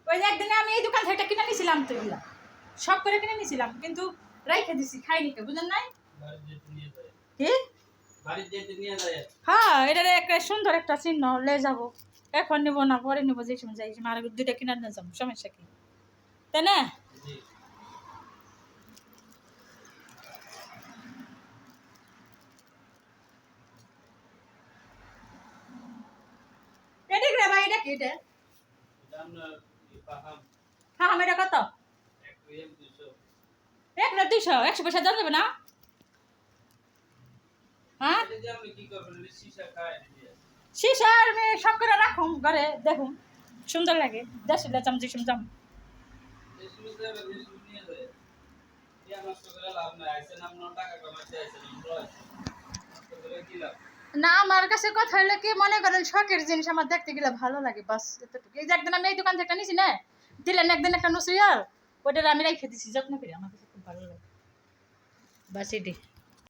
ওই যে একদিন আমি এই দোকান থেকে কিনে নিয়েছিলাম তো এগুলা সব করে কিনে নিয়েছিলাম কিন্তু রাইখে দিছি খাইনি কেউ বুঝলেন নাই কি হ্যাঁ এটার একটা সুন্দর একটা চিহ্ন লে যাবো এখন নেবো না পরে নেবো যে সময় যাই আর দুইটা কিনে নিয়ে যাবো সমস্যা কি তাই না এটা কি রে ভাই এটা কি এটা হ্যাঁ এটা কত 1 না 200 100 পয়সা দাম দেবে না হ্যাঁ শিশা আমি সব করে রাখুন ঘরে দেখুন সুন্দর লাগে দেশে চামচি শুনতাম না আমার কাছে কথা হইলে কি মনে করেন শখের জিনিস আমার দেখতে গেলে ভালো লাগে বাস এতটুকু এই যে একদিন আমি এই দোকান থেকে নিছি না দিলেন একদিন একটা নসরিয়াল ওটা আমি রেখে দিছি যত্ন করে আমার কাছে খুব ভালো লাগে বাস এটি